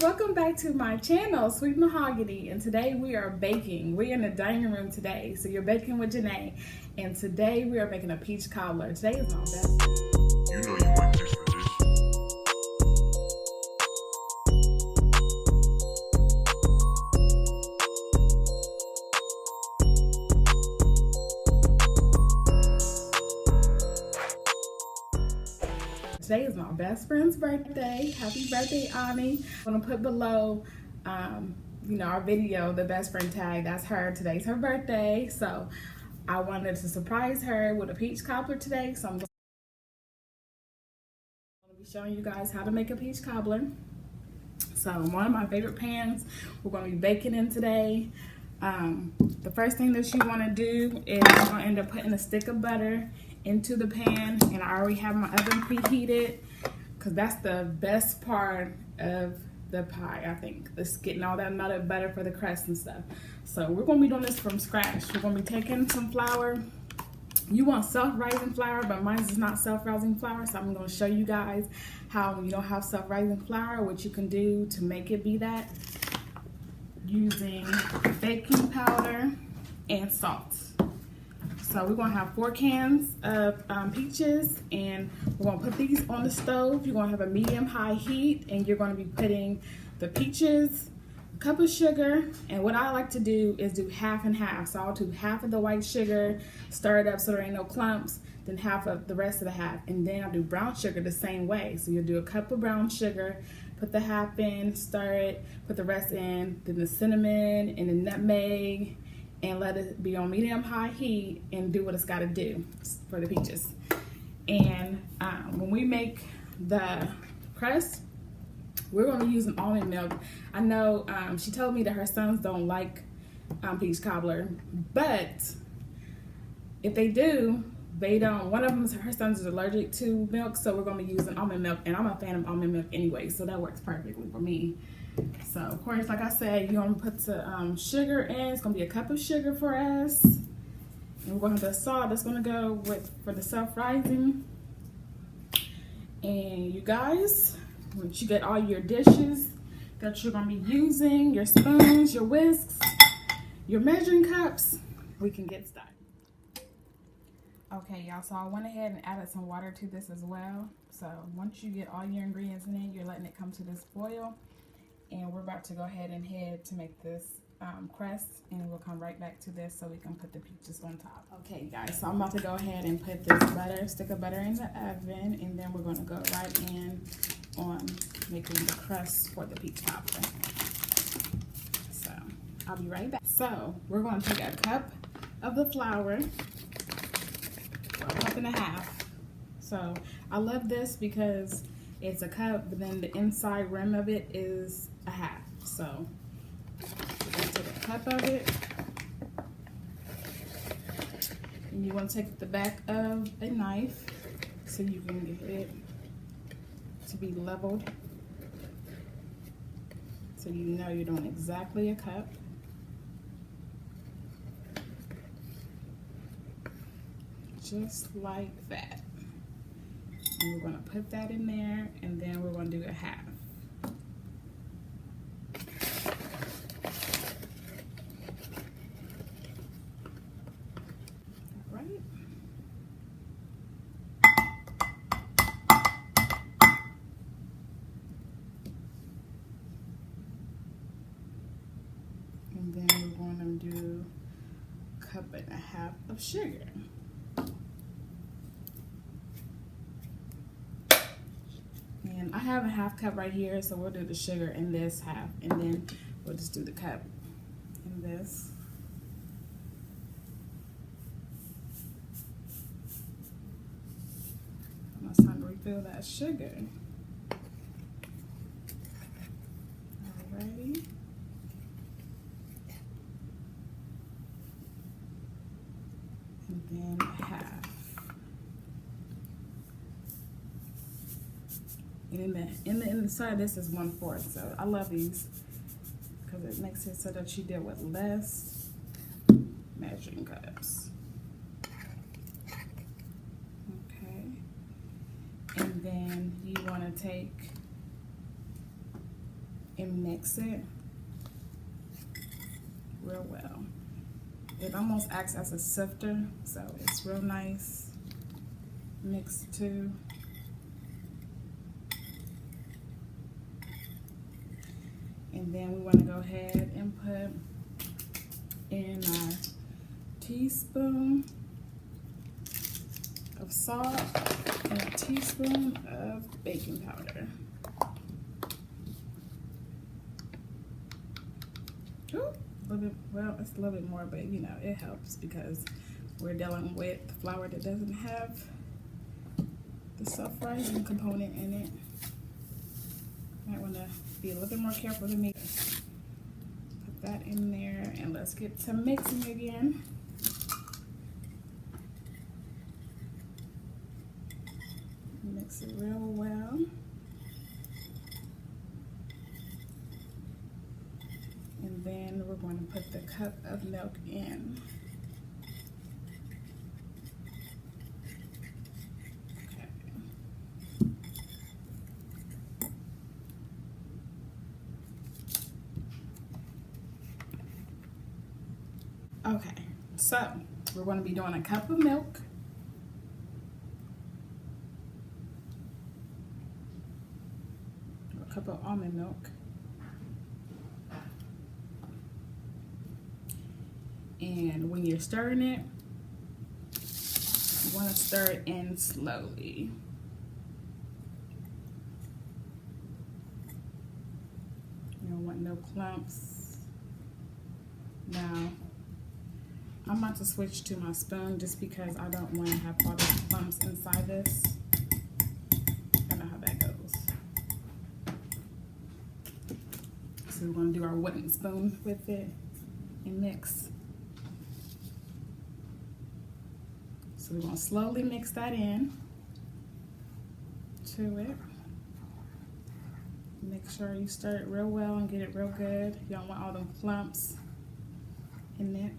welcome back to my channel, Sweet Mahogany, and today we are baking. We're in the dining room today, so you're baking with Janae, and today we are making a peach cobbler. Today is my best. You know you want this for this. Today is my best friend's birthday. Happy birthday, Ani. I'm gonna put below, our video, the best friend tag. That's her. Today's her birthday, so I wanted to surprise her with a peach cobbler today. So I'm gonna be showing you guys how to make a peach cobbler. So one of my favorite pans we're gonna be baking in today. The first thing that you wanna do is you're gonna end up putting a stick of butter into the pan, and I already have my oven preheated because that's the best part of the pie, I think. It's getting all that melted butter for the crust and stuff. So we're gonna be doing this from scratch. We're gonna be taking some flour. You want self-rising flour, but mine is not self-rising flour, so I'm gonna show you guys how you don't have self-rising flour, what you can do to make it be that, using baking powder and salt. So we're gonna have 4 cans of peaches, and we're gonna put these on the stove. You're gonna have a medium-high heat, and you're gonna be putting the peaches, a cup of sugar, and what I like to do is do half and half. So I'll do half of the white sugar, stir it up so there ain't no clumps, then half of the rest of the half, and then I'll do brown sugar the same way. So you'll do a cup of brown sugar, put the half in, stir it, put the rest in, then the cinnamon and the nutmeg, and let it be on medium-high heat and do what it's got to do for the peaches. And when we make the crust, we're going to use an almond milk. I know she told me that her sons don't like peach cobbler, but if they do, they don't. One of them, her sons is allergic to milk, so we're going to be using almond milk, and I'm a fan of almond milk anyway, so that works perfectly for me. So of course, like I said, you're gonna put the sugar in. It's gonna be a cup of sugar for us, and we're gonna have the salt that's gonna go with for the self-rising. And you guys, once you get all your dishes that you're gonna be using, your spoons, your whisks, your measuring cups, we can get started. Okay, y'all, so I went ahead and added some water to this as well. So once you get all your ingredients in it, you're letting it come to this boil. And we're about to go ahead and head to make this crust, and we'll come right back to this so we can put the peaches on top. Okay, guys, so I'm about to go ahead and put this stick of butter in the oven, and then we're going to go right in on making the crust for the peach cobbler. So I'll be right back. So we're going to take a cup of the flour, a cup and a half. So I love this because it's a cup, but then the inside rim of it is a half. So we're gonna take a cup of it, and you want to take the back of a knife so you can get it to be leveled, so you know you're doing exactly a cup. Just like that. And we're going to put that in there, and then we're going to do a half. All right. And then we're going to do a cup and a half of sugar. And I have a half cup right here, so we'll do the sugar in this half, and then we'll just do the cup in this. Now it's time to refill that sugar. Alrighty. And then half. And in the inside, this is 1/4. So I love these because it makes it so that you deal with less measuring cups. Okay. And then you want to take and mix it real well. It almost acts as a sifter, so it's real nice mixed too. And then we want to go ahead and put in our teaspoon of salt and a teaspoon of baking powder. Ooh, a little bit, well, it's a little bit more, but you know, it helps because we're dealing with flour that doesn't have the self-rising component in it. Might want to be a little bit more careful than me. Put that in there and let's get to mixing again. Mix it real well. And then we're going to put the cup of milk in. Okay, so we're going to be doing a cup of milk, a cup of almond milk, and when you're stirring it, you want to stir it in slowly. You don't want no clumps. Now, I'm about to switch to my spoon just because I don't want to have all the clumps inside this. I know how that goes. So we're going to do our wooden spoon with it and mix. So we're going to slowly mix that in to it. Make sure you stir it real well and get it real good. You don't want all them clumps in it.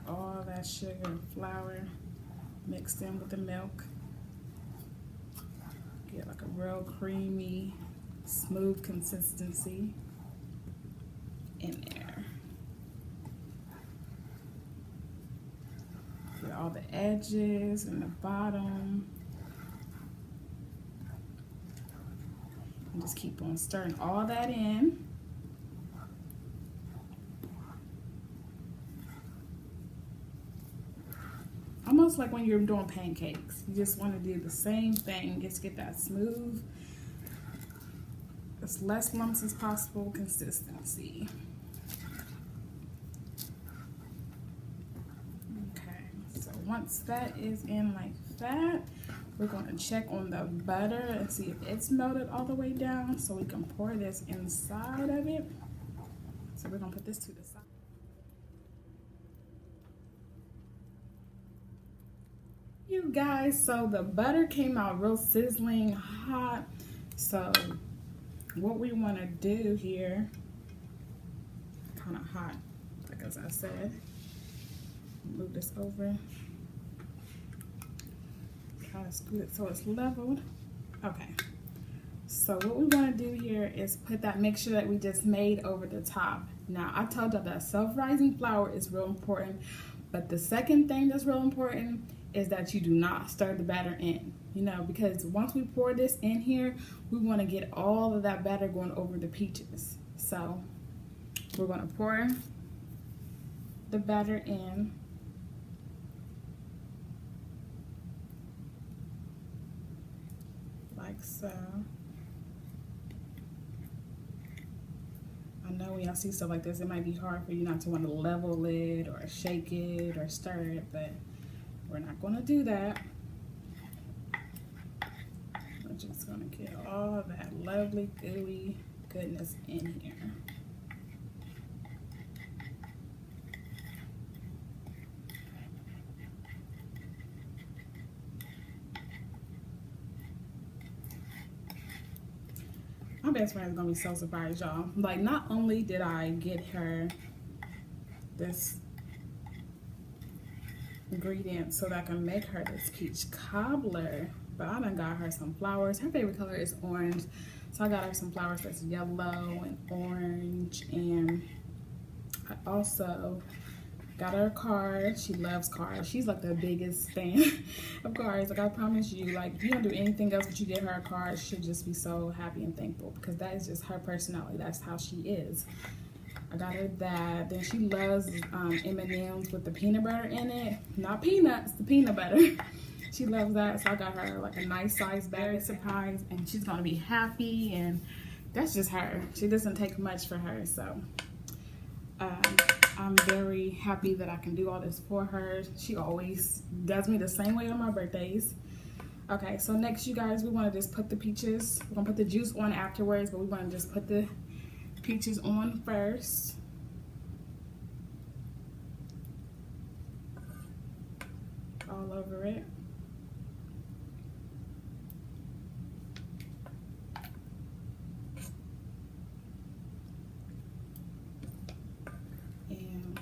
All that sugar and flour mixed in with the milk. Get like a real creamy, smooth consistency in there. Get all the edges and the bottom. And just keep on stirring all that in. Almost like when you're doing pancakes. You just want to do the same thing. Just get that smooth, as less lumps as possible consistency. Okay, so once that is in like that, we're going to check on the butter and see if it's melted all the way down so we can pour this inside of it. So we're going to put this to the side. You guys, so the butter came out real sizzling hot. So what we want to do here, kind of hot, like as I said, move this over, try to scoot it so it's leveled. Okay, so what we want to do here is put that mixture that we just made over the top. Now I told you that self-rising flour is real important, but the second thing that's real important is that you do not stir the batter in, you know, because once we pour this in here, we want to get all of that batter going over the peaches. So we're going to pour the batter in. Like so. I know when y'all see stuff like this, it might be hard for you not to want to level it or shake it or stir it, but we're not going to do that. We're just going to get all that lovely, gooey goodness in here. My best friend is going to be so surprised, y'all. Like, not only did I get her this ingredient so that I can make her this peach cobbler, But I done got her some flowers. Her favorite color is orange. So I got her some flowers that's yellow and orange. And I also got her a card. She loves cards. She's like the biggest fan of cards. Like I promise you, like if you don't do anything else but you get her a card, she'll just be so happy and thankful because that is just her personality. That's how she is. I got her that. Then she loves M&Ms with the peanut butter in it. Not peanuts, the peanut butter. She loves that. So I got her like a nice size bag surprise and she's gonna be happy, and that's just her. She doesn't take much for her. So I'm very happy that I can do all this for her. She always does me the same way on my birthdays. Okay, so next you guys, we wanna just put the peaches. We're gonna put the juice on afterwards, but we wanna just put the peaches on first. All over it. And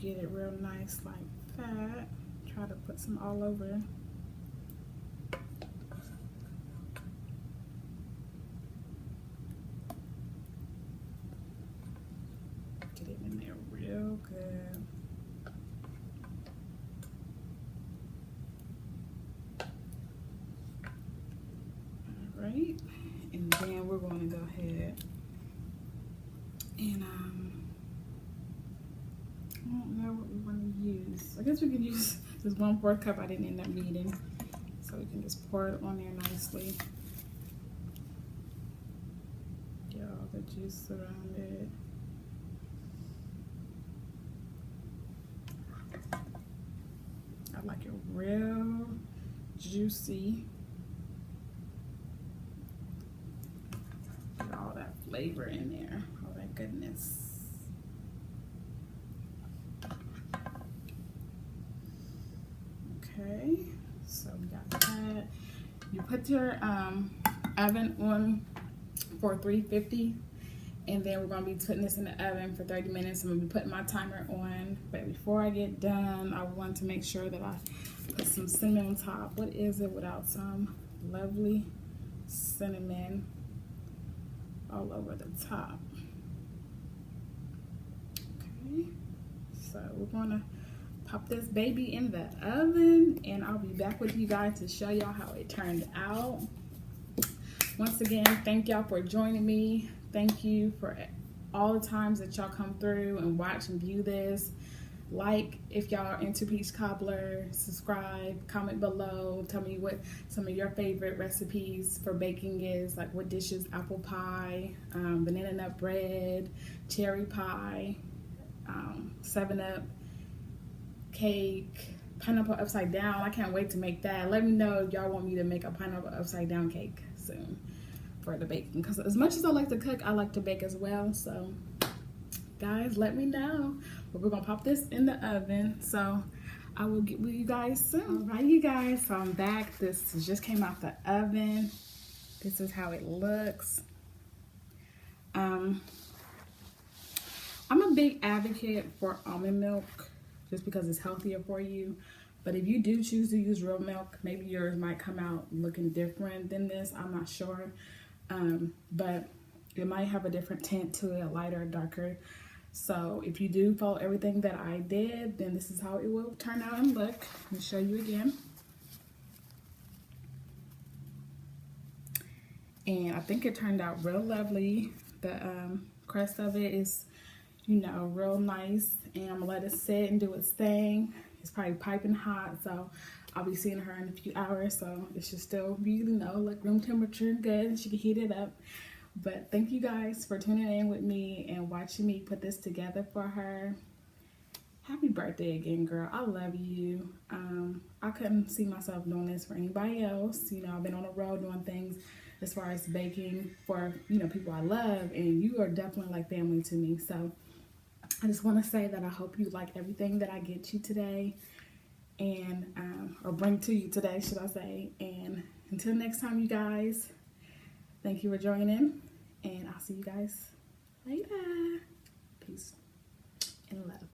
get it real nice like that. Try to put some all over. Get it in there real good. All right, and then we're going to go ahead and I don't know what we want to use. I guess we can use this 1/4 cup I didn't end up needing, so we can just pour it on there nicely. Get all the juice around it. I like it real juicy. Get all that flavor in there, all that goodness. Okay, so we got that. You put your oven on for 350, and then we're gonna be putting this in the oven for 30 minutes. I'm gonna be putting my timer on, but before I get done, I want to make sure that I put some cinnamon on top. What is it without some lovely cinnamon all over the top? Okay, so we're gonna pop this baby in the oven, and I'll be back with you guys to show y'all how it turned out. Once again, thank y'all for joining me. Thank you for all the times that y'all come through and watch and view this. Like if y'all are into peach cobbler, subscribe, comment below, tell me what some of your favorite recipes for baking is, like what dishes: apple pie, banana nut bread, cherry pie, 7-Up cake, pineapple upside down. I can't wait to make that. Let me know if y'all want me to make a pineapple upside down cake soon for the baking, because as much as I like to cook, I like to bake as well. So guys, let me know. But we're gonna pop this in the oven, so I will get with you guys soon. All right, you guys, so I'm back. This just came out the oven. This is how it looks. I'm a big advocate for almond milk just because it's healthier for you. But if you do choose to use real milk, maybe yours might come out looking different than this. I'm not sure. But it might have a different tint to it, a lighter or darker. So if you do follow everything that I did, then this is how it will turn out and look. Let me show you again. And I think it turned out real lovely. The crust of it is, you know, real nice. And I'm gonna let it sit and do its thing. It's probably piping hot, so I'll be seeing her in a few hours. So it should still be, you know, like room temperature and good, and she can heat it up. But thank you guys for tuning in with me and watching me put this together for her. Happy birthday again, girl. I love you. I couldn't see myself doing this for anybody else. You know, I've been on the road doing things as far as baking for, you know, people I love, and you are definitely like family to me. So I just want to say that I hope you like everything that I get you today, and or bring to you today, should I say. And until next time, you guys, thank you for joining, and I'll see you guys later. Peace and love.